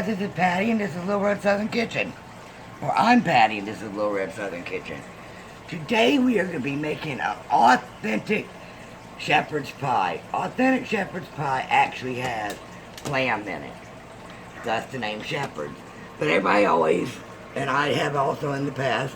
guys, this is Patty and this is Little Red Southern Kitchen. Or I'm Patty and this is Little Red Southern Kitchen. Today we are going to be making an authentic shepherd's pie. Authentic shepherd's pie actually has lamb in it. That's the name shepherd. But everybody always, and I have also in the past,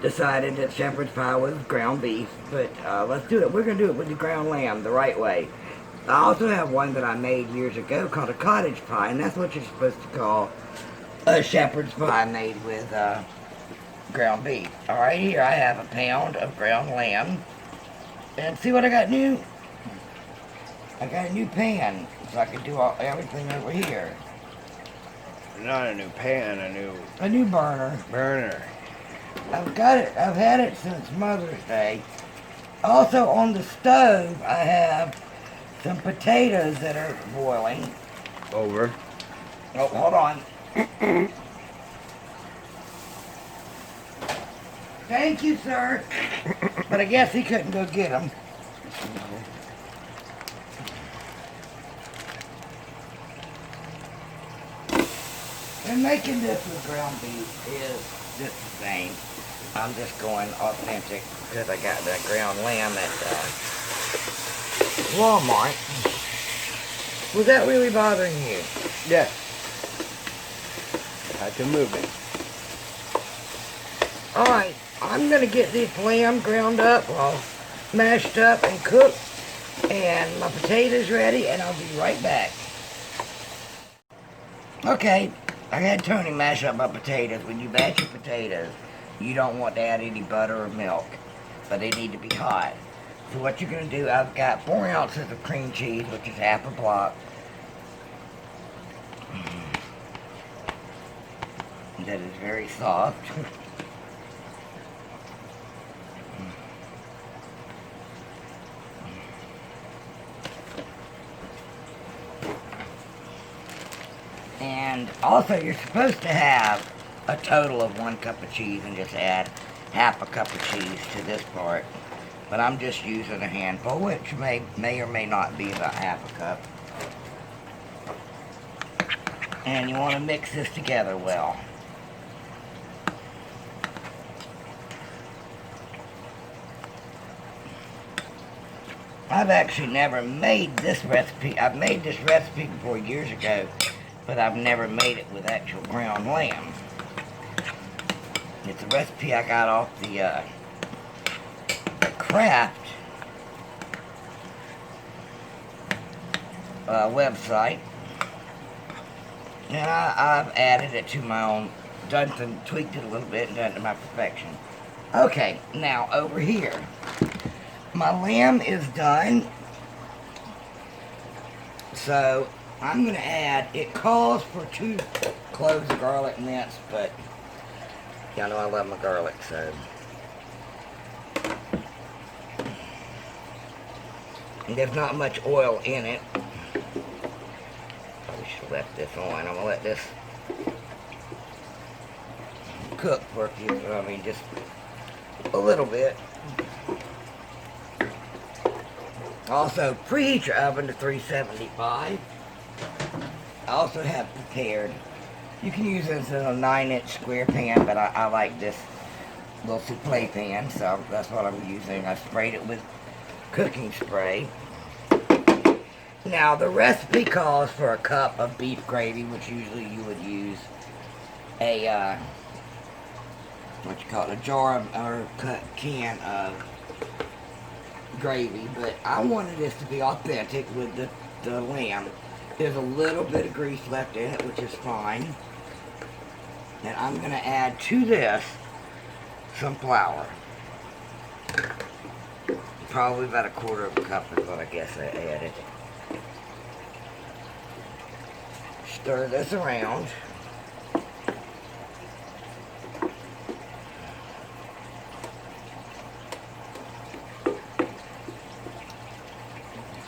decided that shepherd's pie was ground beef. But let's do it. We're going to do it with the ground lamb the right way. I also have one that I made years ago called a cottage pie, and that's what you're supposed to call a shepherd's pie made with ground beef. Alright, here I have a pound of ground lamb. And see what I got new? I got a new pan, so I can do everything over here. Not a new pan, a new burner. I've had it since Mother's Day. Also on the stove, I have some potatoes that are boiling. Over. Oh, hold on. Thank you, sir. But I guess he couldn't go get them. And making this with ground beef is just the same. I'm just going authentic because I got that ground lamb at Walmart. Was that really bothering you? Yes. I had to move it. Alright, I'm going to get this lamb ground up, all mashed up and cooked, and my potatoes ready, and I'll be right back. Okay, I had Tony mash up my potatoes. When you mash your potatoes, you don't want to add any butter or milk, but they need to be hot. So what you're going to do, I've got 4 ounces of cream cheese, which is half a block. That is very soft. And also you're supposed to have a total of 1 cup of cheese and just add half a cup of cheese to this part. But I'm just using a handful, which may or may not be about half a cup. And you want to mix this together well. I've actually never made this recipe. I've made this recipe before years ago, but I've never made it with actual ground lamb. It's a recipe I got off the Kraft website, and I've added it to my own, tweaked it a little bit and done it to my perfection. Okay, now over here, my lamb is done, so I'm going to add, it calls for 2 cloves of garlic minced, but y'all know I love my garlic, so. And there's not much oil in it. Probably should have left this on. I'm going to let this cook for a few, just a little bit. Also, preheat your oven to 375. I also have prepared, you can use this in a 9-inch square pan, but I like this little souffle pan, so that's what I'm using. I sprayed it with cooking spray. Now, the recipe calls for a cup of beef gravy, which usually you would use a, a jar of, or can of gravy, but I wanted this to be authentic with the lamb. There's a little bit of grease left in it, which is fine. And I'm going to add to this some flour. Probably about a 1/4 cup is what I guess I added. Stir this around.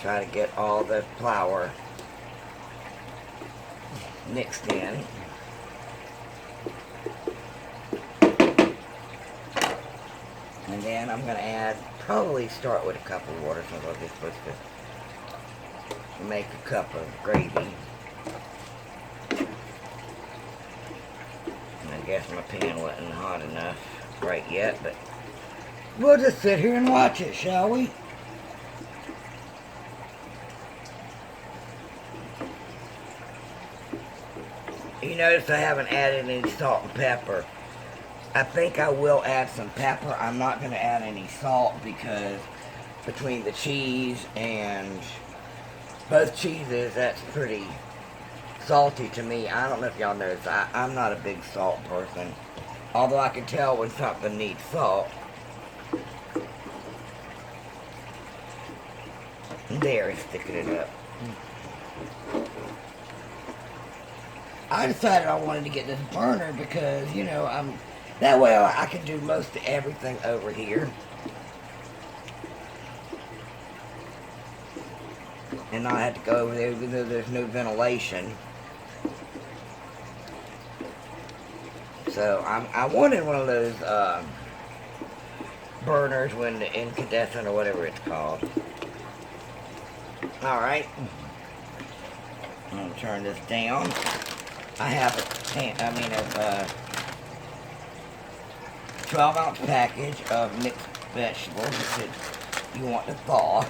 Try to get all the flour mixed in. And then I'm going to add, probably start with a cup of water, since I'll be supposed to make a cup of gravy. guess my pan wasn't hot enough right yet, but we'll just sit here and watch it, shall we? You notice I haven't added any salt and pepper. I think I will add some pepper. I'm not going to add any salt because between the cheese and both cheeses, that's pretty salty to me. I don't know if y'all notice. I'm not a big salt person. Although I can tell when something needs salt. There, he's sticking it up. I decided I wanted to get this burner because, you know, that way I can do most of everything over here. And not have to go over there even though there's no ventilation. So I wanted one of those burners when the incandescent or whatever it's called. Alright. I'm going to turn this down. I have a 12-ounce package of mixed vegetables that you want to thaw.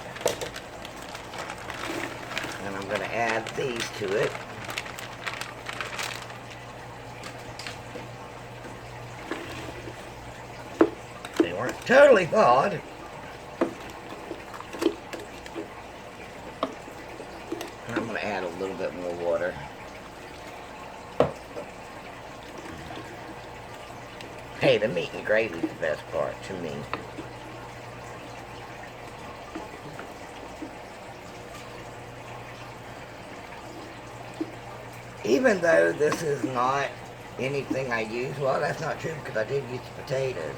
And I'm going to add these to it. They weren't totally thawed. And I'm going to add a little bit more water. Hey, the meat and gravy is the best part to me. Even though this is not anything I use, well, that's not true because I did use the potatoes.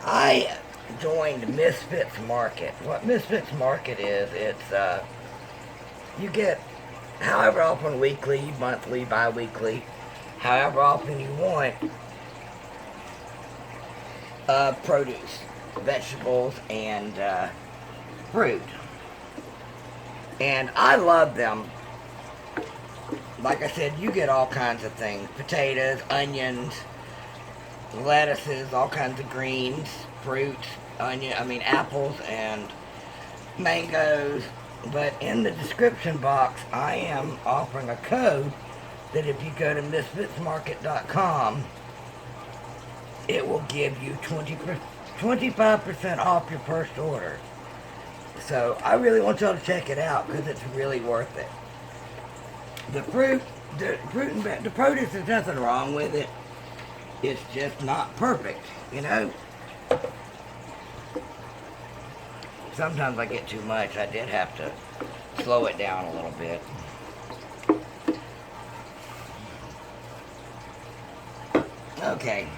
I joined Misfits Market. What Misfits Market is, it's, you get however often, weekly, monthly, bi-weekly, however often you want, produce, vegetables, and fruit. And I love them. Like I said, you get all kinds of things. Potatoes, onions, lettuces, all kinds of greens, fruits, apples and mangoes. But in the description box, I am offering a code that if you go to misfitsmarket.com, it will give you 25% off your first order. So I really want y'all to check it out because it's really worth it. The produce, there's nothing wrong with it. It's just not perfect, you know. Sometimes I get too much. I did have to slow it down a little bit. Okay.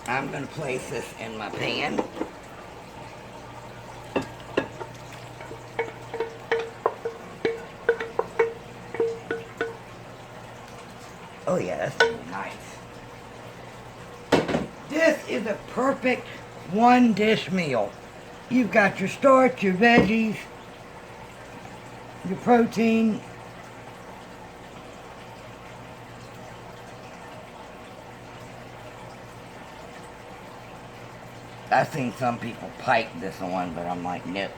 I'm going to place this in my pan. Oh yeah, that's really nice. This is a perfect one dish meal. You've got your starch, your veggies, your protein. I've seen some people pipe this one, but I'm like, nope.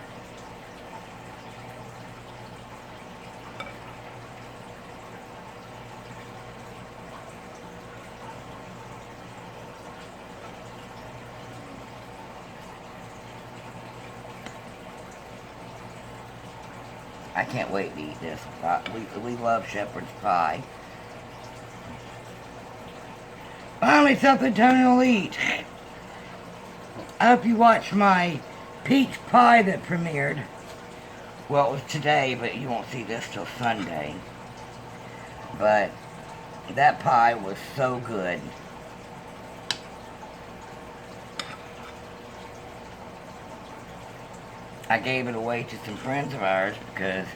I can't wait to eat this. We love shepherd's pie. Finally, something Tony will eat. I hope you watched my peach pie that premiered. Well, it was today, but you won't see this till Sunday. But that pie was so good. I gave it away to some friends of ours because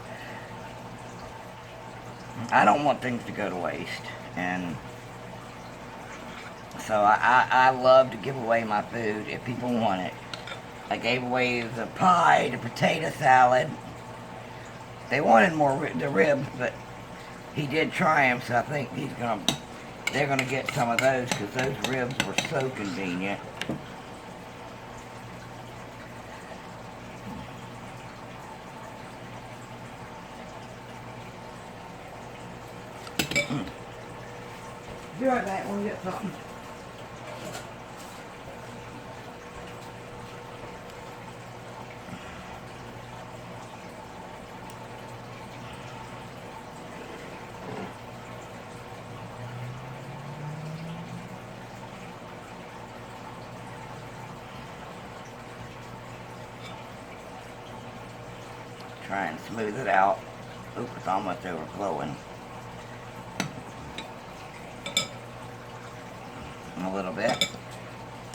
I don't want things to go to waste. And so I love to give away my food if people want it. I gave away the pie, the potato salad. They wanted more the ribs, but he did try them, so I think he's going to they're going to get some of those because those ribs were so convenient. Be right back when we get something. Try and smooth it out. Oop, it's almost overflowing. A little bit.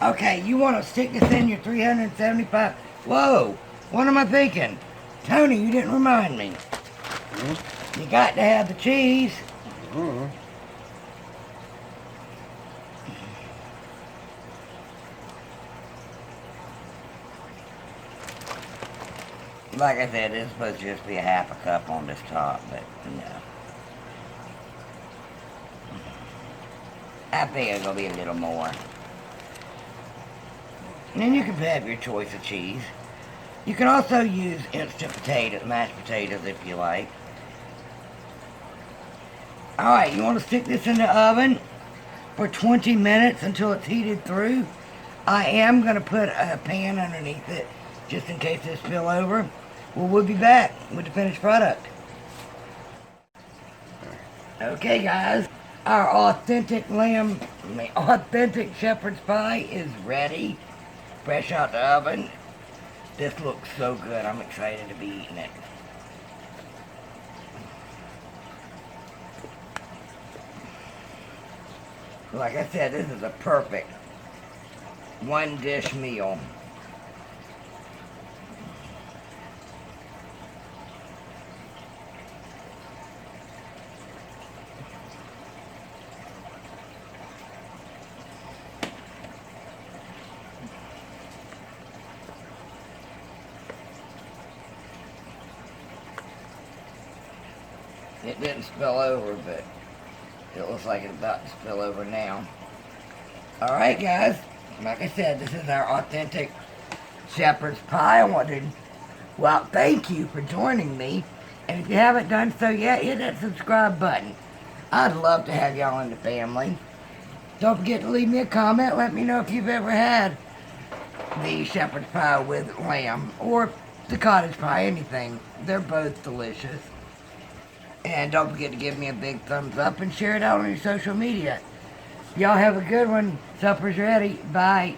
Okay, you want to stick this in your 375. Whoa, what am I thinking? Tony, you didn't remind me. You got to have the cheese. Like I said, it's supposed to just be a half a cup on this top, but no. I think it's going to be a little more. And then you can have your choice of cheese. You can also use instant potatoes, mashed potatoes if you like. Alright, you want to stick this in the oven for 20 minutes until it's heated through. I am going to put a pan underneath it just in case it spill over. Well, we'll be back with the finished product. Okay, guys. Our authentic shepherd's pie is ready. Fresh out the oven. This looks so good. I'm excited to be eating it. Like I said, this is a perfect one dish meal. It didn't spill over, but it looks like it's about to spill over now. Alright guys, like I said, this is our authentic shepherd's pie. I wanted to, well, thank you for joining me. And if you haven't done so yet, hit that subscribe button. I'd love to have y'all in the family. Don't forget to leave me a comment. Let me know if you've ever had the shepherd's pie with lamb or the cottage pie, anything. They're both delicious. And don't forget to give me a big thumbs up and share it out on your social media. Y'all have a good one. Supper's ready. Bye.